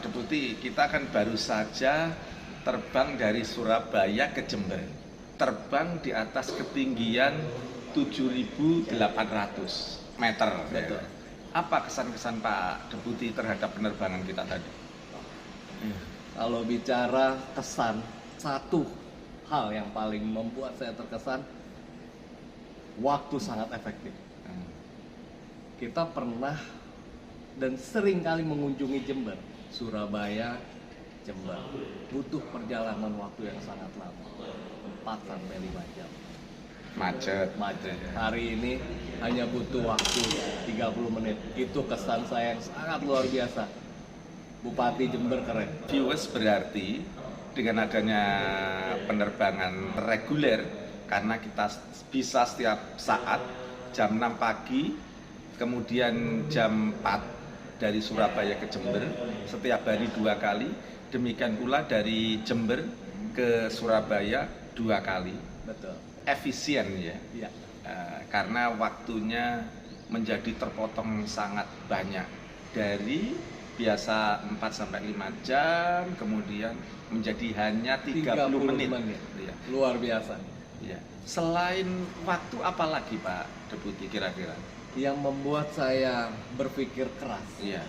Deputi, kita kan baru saja terbang dari Surabaya ke Jember. Terbang di atas ketinggian 7.800 meter. Betul. Ya. Apa kesan-kesan Pak Deputi terhadap penerbangan kita tadi? Kalau bicara kesan, satu hal yang paling membuat saya terkesan, waktu sangat efektif. Kita pernah dan sering kali mengunjungi Jember, Surabaya, Jember. Butuh perjalanan waktu yang sangat lama, 4-5 jam. Macet. Hari ini hanya butuh waktu 30 menit. Itu kesan saya yang sangat luar biasa. Bupati Jember keren. Viewers, berarti dengan adanya penerbangan reguler, karena kita bisa setiap saat jam 6 pagi, kemudian jam 4 dari Surabaya ke Jember, setiap hari 2 kali. Demikian pula dari Jember ke Surabaya 2 kali. Betul. Efisien ya. Iya. Karena waktunya menjadi terpotong sangat banyak. Dari biasa 4-5 jam, kemudian menjadi hanya 30 menit. Ya. Luar biasa. Ya. Selain waktu, apa lagi Pak Deputi kira-kira? Yang membuat saya berpikir keras. Iya.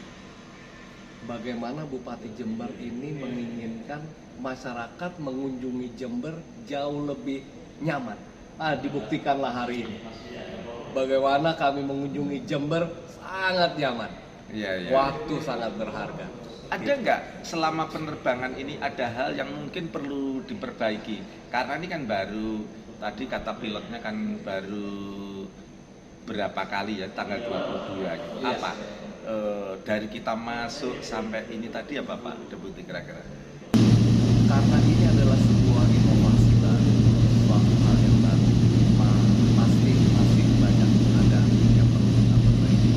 Bagaimana Bupati Jember ini menginginkan masyarakat mengunjungi Jember jauh lebih nyaman. Dibuktikanlah hari ini. Bagaimana kami mengunjungi Jember sangat nyaman. Iya. Waktu sangat berharga. Ada nggak selama penerbangan ini ada hal yang mungkin perlu diperbaiki? Karena ini kan baru, tadi kata pilotnya kan baru berapa kali ya, tanggal 22 gitu. Yes. Apa? Dari kita masuk sampai ini tadi apa Pak Deputi kira-kira? Karena ini adalah sebuah inovasi baru, suatu hal yang baru, pasti masih banyak ada yang perlu kita perbaiki.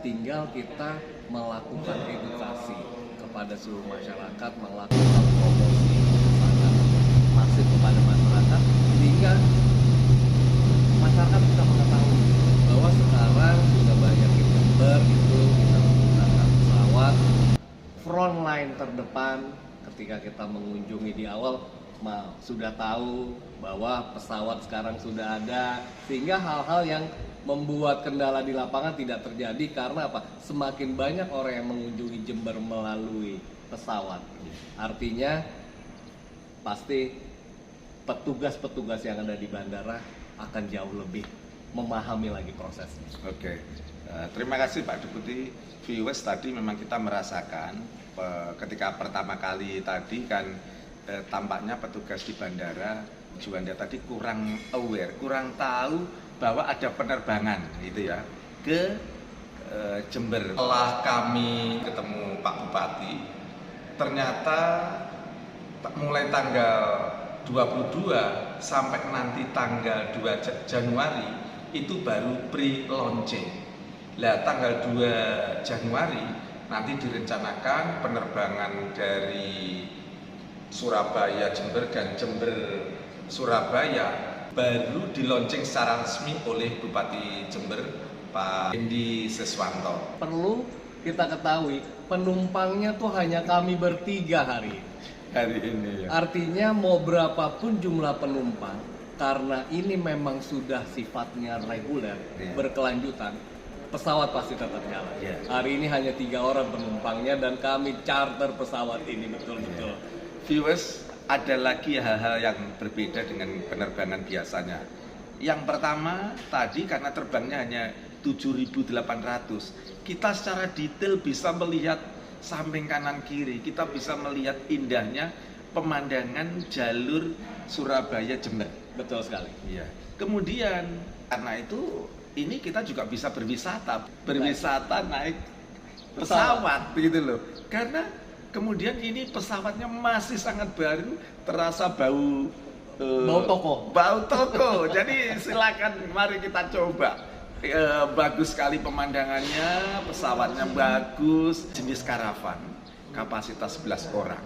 Tinggal kita melakukan edukasi kepada seluruh masyarakat, melakukan promosi sangat masif kepada masyarakat, sehingga masyarakat bisa mengetahui bahwa sekarang sudah banyak di Jember itu kita menggunakan pesawat frontline terdepan. Ketika kita mengunjungi di awal, sudah tahu bahwa pesawat sekarang sudah ada, sehingga hal-hal yang membuat kendala di lapangan tidak terjadi. Karena apa? Semakin banyak orang yang mengunjungi Jember melalui pesawat, artinya pasti petugas-petugas yang ada di bandara akan jauh lebih memahami lagi prosesnya. Oke. Terima kasih Pak Deputi. Viewers, tadi memang kita merasakan ketika pertama kali tadi kan tampaknya petugas di bandara Juanda tadi kurang aware, kurang tahu bahwa ada penerbangan gitu ya ke Jember. Setelah kami ketemu Pak Bupati, ternyata mulai tanggal 22 sampai nanti tanggal 2 Januari itu baru pre-launching. Lah tanggal 2 Januari nanti direncanakan penerbangan dari Surabaya Jember dan Jember Surabaya baru di launching secara resmi oleh Bupati Jember Pak Hendi Seswanto. Perlu kita ketahui, penumpangnya tuh hanya kami bertiga hari ini ya. Artinya mau berapapun jumlah penumpang, karena ini memang sudah sifatnya reguler, berkelanjutan, pesawat pasti tetap jalan. Hari ini hanya 3 orang penumpangnya dan kami charter pesawat ini betul-betul. Viewers, ada lagi hal-hal yang berbeda dengan penerbangan biasanya. Yang pertama tadi karena terbangnya hanya 7.800, kita secara detail bisa melihat samping kanan kiri, kita bisa melihat indahnya pemandangan jalur Surabaya Jember. Betul sekali. Iya. Kemudian karena itu ini kita juga bisa berwisata naik pesawat begitu loh. Karena kemudian ini pesawatnya masih sangat baru, terasa bau toko. Jadi silakan mari kita coba. Bagus sekali pemandangannya, pesawatnya bagus, jenis karavan, kapasitas 11 orang.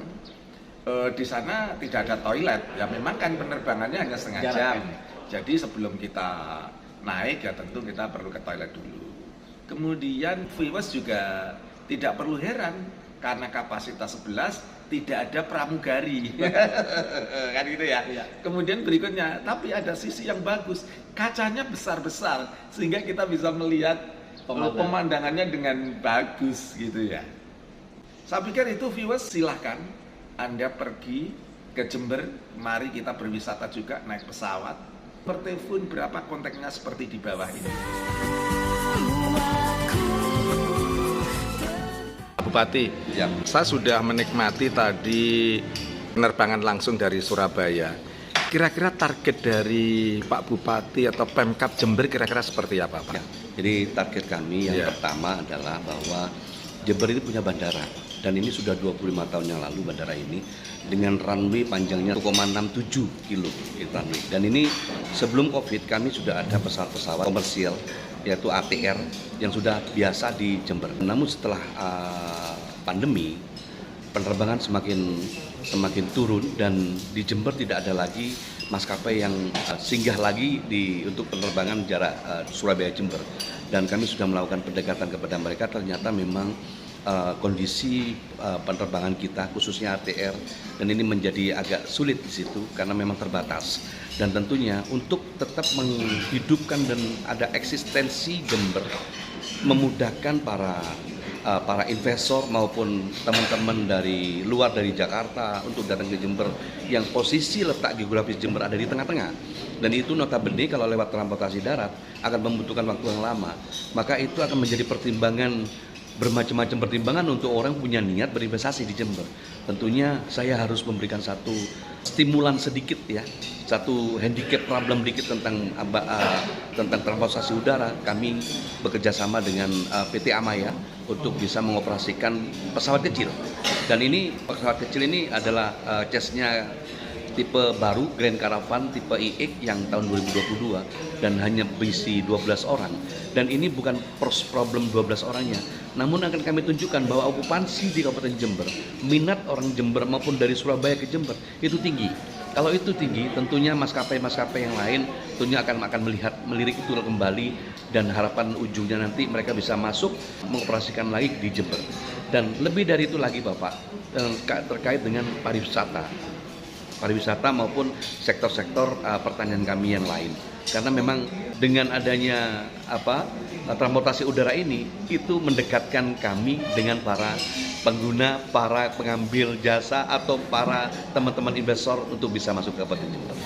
Di sana tidak ada toilet, ya memang kan penerbangannya hanya setengah jam. Jadi sebelum kita naik ya tentu kita perlu ke toilet dulu. Kemudian viewers juga tidak perlu heran karena kapasitas 11 tidak ada pramugari. Kan gitu ya. Iya. Kemudian berikutnya, tapi ada sisi yang bagus. Kacanya besar-besar sehingga kita bisa melihat pemandangannya dengan bagus gitu ya. Saya pikir itu viewers, silahkan Anda pergi ke Jember, mari kita berwisata juga naik pesawat. Per telepon berapa kontaknya seperti di bawah ini. Bupati, Ya. saya sudah menikmati tadi penerbangan langsung dari Surabaya. Kira-kira target dari Pak Bupati atau Pemkab Jember kira-kira seperti apa, Pak? Ya, jadi target kami yang Ya. pertama adalah bahwa Jember ini punya bandara, dan ini sudah 25 tahun yang lalu bandara ini dengan runway panjangnya 1,67 kilo runway. Dan ini sebelum Covid kami sudah ada pesawat-pesawat komersial yaitu ATR yang sudah biasa di Jember. Namun setelah pandemi penerbangan semakin turun dan di Jember tidak ada lagi maskapai yang singgah lagi untuk penerbangan jarak Surabaya Jember, dan kami sudah melakukan pendekatan kepada mereka. Ternyata memang kondisi penerbangan kita khususnya ATR dan ini menjadi agak sulit di situ karena memang terbatas, dan tentunya untuk tetap menghidupkan dan ada eksistensi Jember, memudahkan para investor maupun teman-teman dari luar dari Jakarta untuk datang ke Jember yang posisi letak geografis Jember ada di tengah-tengah, dan itu notabene kalau lewat transportasi darat akan membutuhkan waktu yang lama, maka itu akan menjadi pertimbangan, bermacam-macam pertimbangan untuk orang punya niat berinvestasi di Jember. Tentunya saya harus memberikan satu stimulan sedikit ya, satu handicap problem dikit tentang transportasi udara. Kami bekerja sama dengan PT Amaya untuk bisa mengoperasikan pesawat kecil. Dan ini pesawat kecil ini adalah chassis-nya tipe baru Grand Caravan tipe IX yang tahun 2022 dan hanya berisi 12 orang. Dan ini bukan problem 12 orangnya, namun akan kami tunjukkan bahwa okupansi di Kabupaten Jember, minat orang Jember maupun dari Surabaya ke Jember itu tinggi. Kalau itu tinggi, tentunya maskapai-maskapai yang lain tentunya akan melirik itu kembali, dan harapan ujungnya nanti mereka bisa masuk mengoperasikan lagi di Jember. Dan lebih dari itu lagi Bapak, terkait dengan pariwisata maupun sektor-sektor pertanian kami yang lain. Karena memang dengan adanya transportasi udara ini itu mendekatkan kami dengan para pengguna, para pengambil jasa atau para teman-teman investor untuk bisa masuk ke Kabupaten Jember.